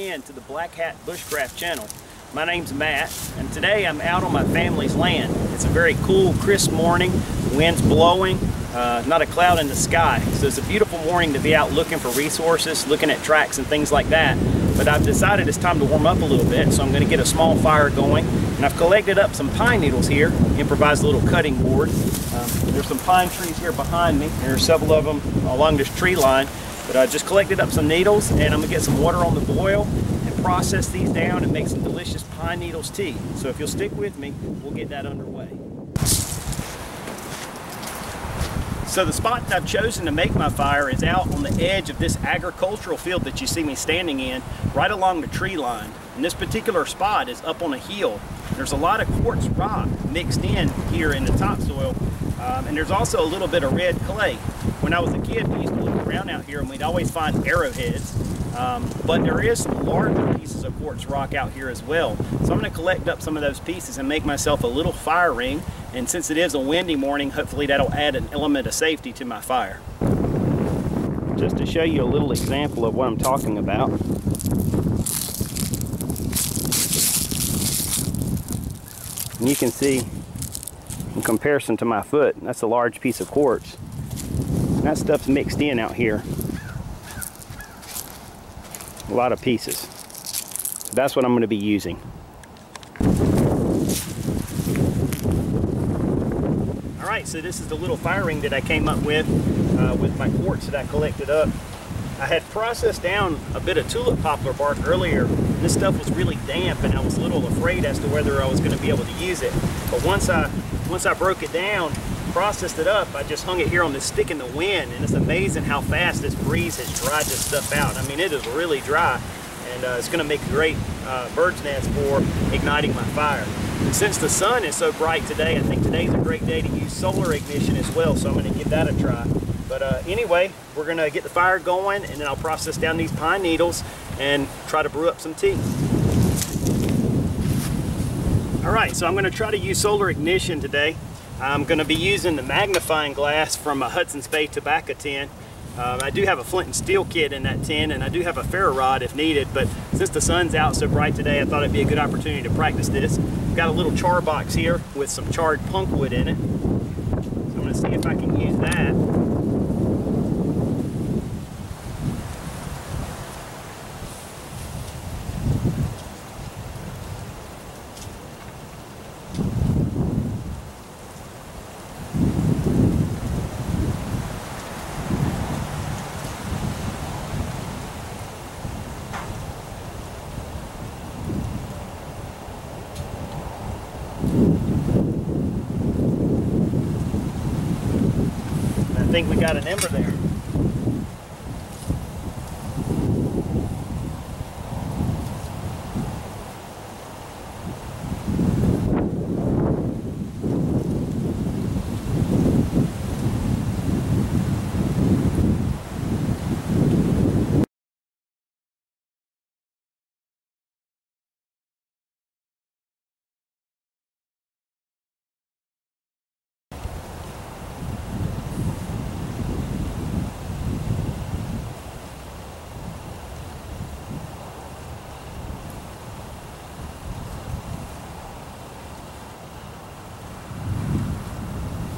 in to the Black Hat Bushcraft channel. My name's Matt, and today I'm out on my family's land. It's a very cool, crisp morning. The wind's blowing, not a cloud in the sky. So it's a beautiful morning to be out looking for resources, looking at tracks and things like that. But I've decided it's time to warm up a little bit, so I'm going to get a small fire going. And I've collected up some pine needles here, improvised a little cutting board. There's some pine trees here behind me. There are several of them along this tree line. But I just collected up some needles, and I'm going to get some water on the boil and process these down and make some delicious pine needles tea. So if you'll stick with me, we'll get that underway. So the spot that I've chosen to make my fire is out on the edge of this agricultural field that you see me standing in, right along the tree line. And this particular spot is up on a hill. There's a lot of quartz rock mixed in here in the topsoil, and there's also a little bit of red clay. When I was a kid, we used to look around out here and we'd always find arrowheads, but there is some larger pieces of quartz rock out here as well. So I'm going to collect up some of those pieces and make myself a little fire ring, and since it is a windy morning, hopefully that'll add an element of safety to my fire. Just to show you a little example of what I'm talking about. And you can see, in comparison to my foot, that's a large piece of quartz. And that stuff's mixed in out here. A lot of pieces. That's what I'm going to be using. Alright, so this is the little fire ring that I came up with my quartz that I collected up. I had processed down a bit of tulip poplar bark earlier. This stuff was really damp and I was a little afraid as to whether I was going to be able to use it. But once I broke it down, processed it up, I just hung it here on this stick in the wind, and it's amazing how fast this breeze has dried this stuff out. I mean, it is really dry, and it's going to make a great bird's nest for igniting my fire. And since the sun is so bright today, I think today's a great day to use solar ignition as well, so I'm going to give that a try. But anyway, we're going to get the fire going, and then I'll process down these pine needles and try to brew up some tea. Alright, so I'm going to try to use solar ignition today. I'm going to be using the magnifying glass from a Hudson's Bay tobacco tin. I do have a flint and steel kit in that tin, and I do have a ferro rod if needed, but since the sun's out so bright today, I thought it'd be a good opportunity to practice this. I've got a little char box here with some charred punk wood in it. So I'm going to see if I can use that. I think we got an ember there.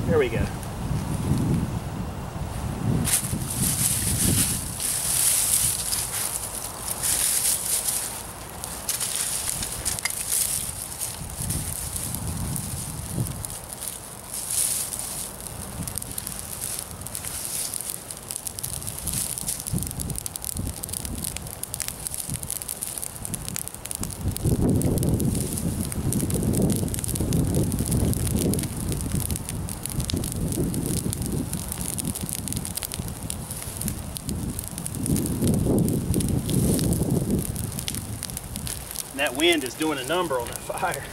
There we go. That wind is doing a number on that fire.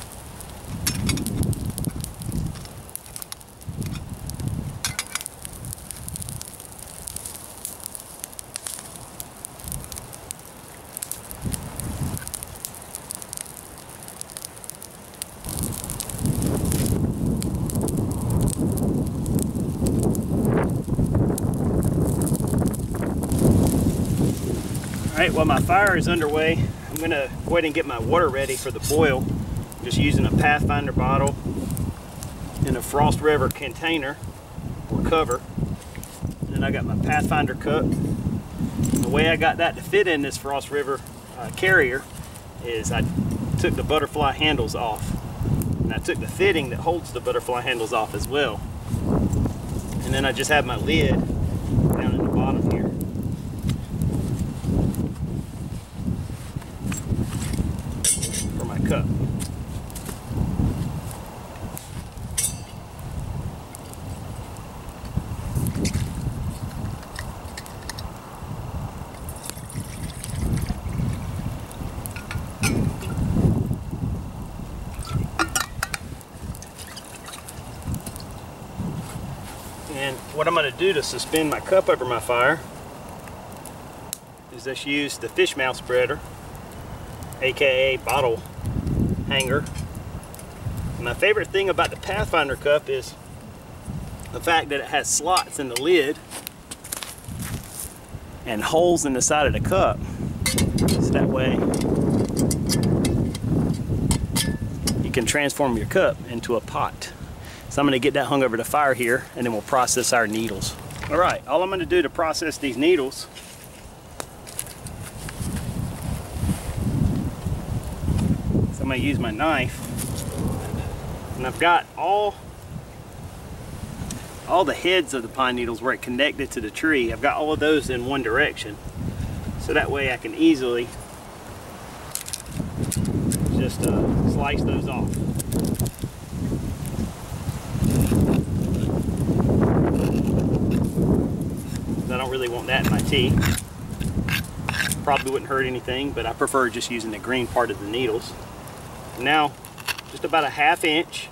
All right, well, my fire is underway. I'm I'm gonna go ahead and get my water ready for the boil. I'm just using a Pathfinder bottle and a Frost River container or cover. And I got my Pathfinder cup. The way I got that to fit in this Frost River carrier is I took the butterfly handles off. And I took the fitting that holds the butterfly handles off as well. And then I just have my lid down in the bottom here. For my cup. And what I'm going to do to suspend my cup over my fire is just use the fish mouth spreader, aka bottle hanger. And my favorite thing about the Pathfinder cup is the fact that it has slots in the lid and holes in the side of the cup. So that way you can transform your cup into a pot. So I'm going to get that hung over the fire here, and then we'll process our needles. All right, all I'm going to do to process these needles is I'm going to use my knife, and I've got all the heads of the pine needles where it connected to the tree. I've got all of those in one direction, so that way I can easily just slice those off. I don't really want that in my tea. Probably wouldn't hurt anything, but I prefer just using the green part of the needles. Now, just about a ½ inch.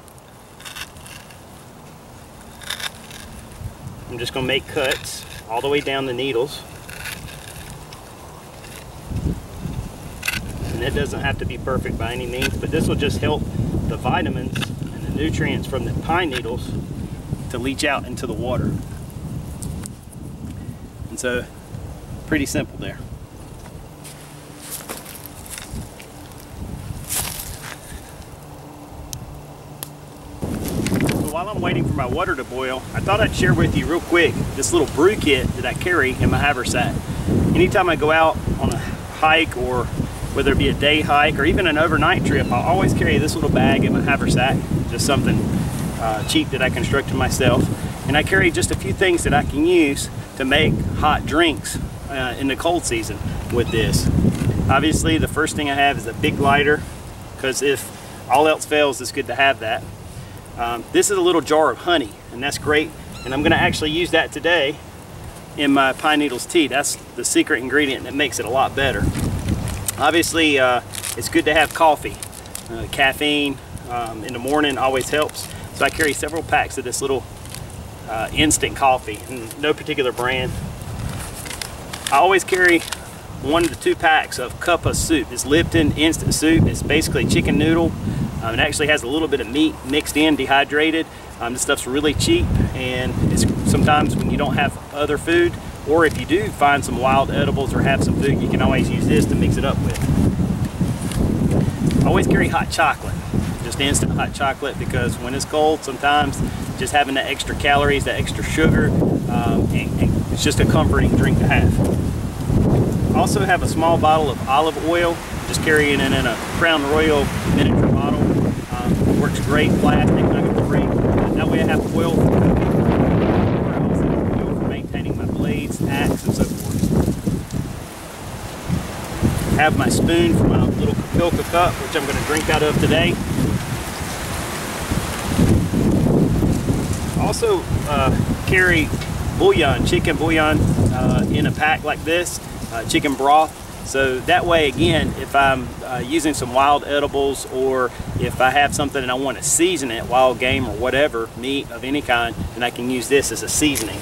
I'm just going to make cuts all the way down the needles. And it doesn't have to be perfect by any means, but this will just help the vitamins and the nutrients from the pine needles to leach out into the water. And so, pretty simple there. So while I'm waiting for my water to boil, I thought I'd share with you real quick this little brew kit that I carry in my haversack. Anytime I go out on a hike, or whether it be a day hike or even an overnight trip, I always carry this little bag in my haversack, just something cheap that I constructed myself. And I carry just a few things that I can use to make hot drinks in the cold season with this. Obviously, the first thing I have is a big lighter, because if all else fails, it's good to have that. This is a little jar of honey, and that's great. And I'm going to actually use that today in my pine needles tea. That's the secret ingredient that makes it a lot better. Obviously, it's good to have coffee. Caffeine in the morning always helps. So I carry several packs of this little instant coffee, and no particular brand. I always carry 1 to 2 packs of cup of soup. It's Lipton instant soup. It's basically chicken noodle. It actually has a little bit of meat mixed in, dehydrated. This stuff's really cheap, and it's sometimes when you don't have other food, or if you do find some wild edibles or have some food, you can always use this to mix it up with. I always carry hot chocolate, just instant hot chocolate, because when it's cold, sometimes just having that extra calories, that extra sugar, it's just a comforting drink to have. I also have a small bottle of olive oil, just carrying it in a Crown Royal miniature bottle. It works great, plastic, nugget-free. That way I have oil for cooking, or I also have oil for maintaining my blades, axe, and so forth. I have my spoon for my little Kapilka cup, which I'm going to drink out of today. Also carry bouillon, chicken bouillon in a pack like this, chicken broth. So that way, again, if I'm using some wild edibles, or if I have something and I want to season it, wild game or whatever, meat of any kind, then I can use this as a seasoning.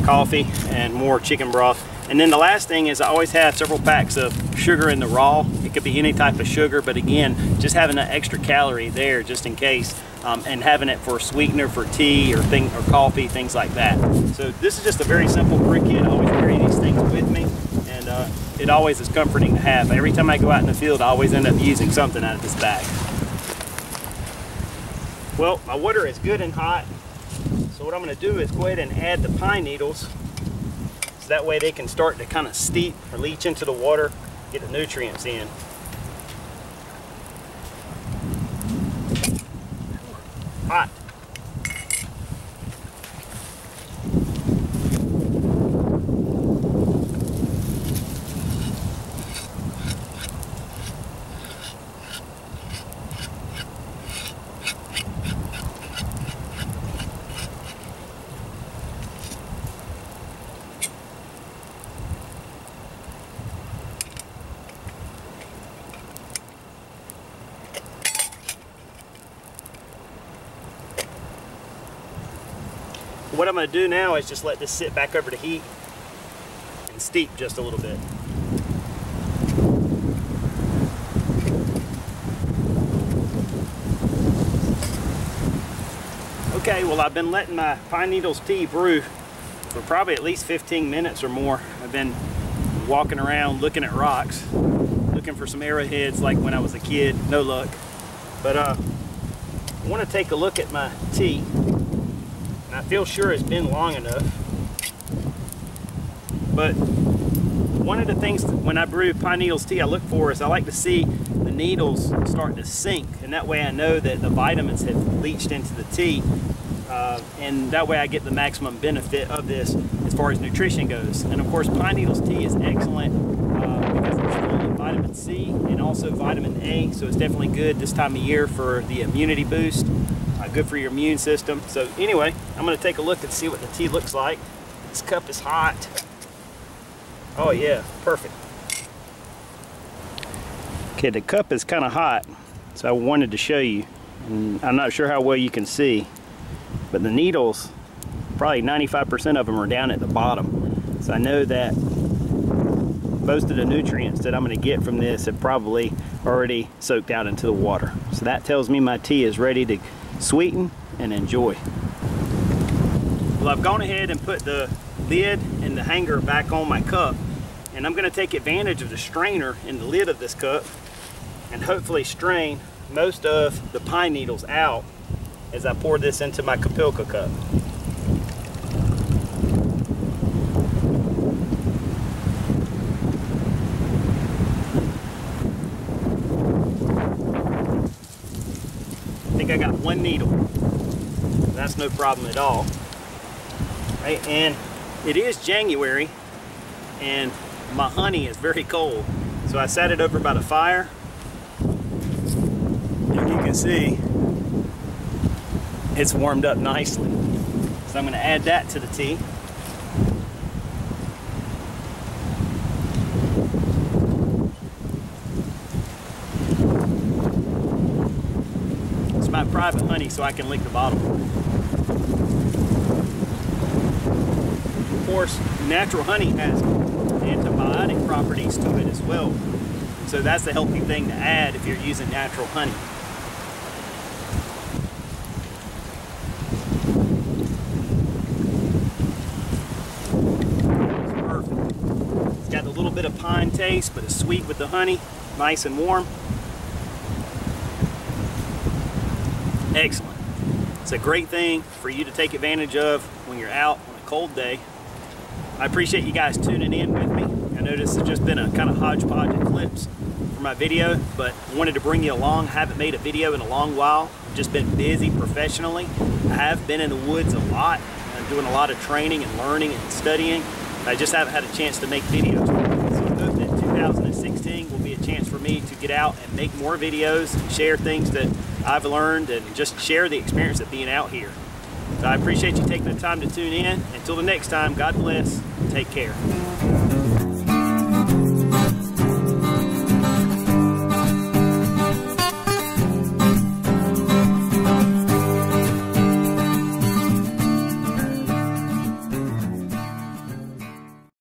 Coffee and more chicken broth. And then the last thing is I always have several packs of sugar in the raw. It could be any type of sugar, but again, just having that extra calorie there just in case and having it for sweetener for tea or coffee, things like that. So this is just a very simple brick kit. I always carry these things with me, and it always is comforting to have. Every time I go out in the field, I always end up using something out of this bag. Well, my water is good and hot, so what I'm going to do is go ahead and add the pine needles, so that way they can start to kind of steep or leach into the water, get the nutrients in. Hot. What I'm going to do now is just let this sit back over the heat and steep just a little bit. Okay, well, I've been letting my pine needles tea brew for probably at least 15 minutes or more. I've been walking around looking at rocks, looking for some arrowheads like when I was a kid. No luck. But I want to take a look at my tea. And I feel sure it's been long enough. But one of the things when I brew pine needles tea I look for is I like to see the needles starting to sink, and that way I know that the vitamins have leached into the tea, and that way I get the maximum benefit of this as far as nutrition goes. And of course, pine needles tea is excellent because it's full of vitamin C and also vitamin A, so it's definitely good this time of year for the immunity boost. Good for your immune system. So anyway, I'm going to take a look and see what the tea looks like. This cup is hot. Oh yeah, perfect. Okay, the cup is kind of hot, so I wanted to show you. And I'm not sure how well you can see, but the needles, probably 95% of them are down at the bottom. So I know that most of the nutrients that I'm going to get from this have probably already soaked out into the water. So that tells me my tea is ready to sweeten and enjoy. Well, I've gone ahead and put the lid and the hanger back on my cup, and I'm going to take advantage of the strainer in the lid of this cup and hopefully strain most of the pine needles out as I pour this into my Kapilka cup. I got one needle. That's no problem at all. Right? And it is January and my honey is very cold, so I sat it over by the fire, and you can see it's warmed up nicely. So I'm going to add that to the tea. My private honey, so I can lick the bottle. Of course, natural honey has antibiotic properties to it as well, so that's a healthy thing to add if you're using natural honey. It's perfect. It's got a little bit of pine taste, but it's sweet with the honey, nice and warm. Excellent. It's a great thing for you to take advantage of when you're out on a cold day. I appreciate you guys tuning in with me. I know this has just been a kind of hodgepodge of clips for my video, but I wanted to bring you along. I haven't made a video in a long while. I've just been busy professionally. I have been in the woods a lot. I'm doing a lot of training and learning and studying. I just haven't had a chance to make videos. So I hope that 2016 will be a chance for me to get out and make more videos and share things that I've learned and just share the experience of being out here. So I appreciate you taking the time to tune in. Until the next time, God bless. Take care.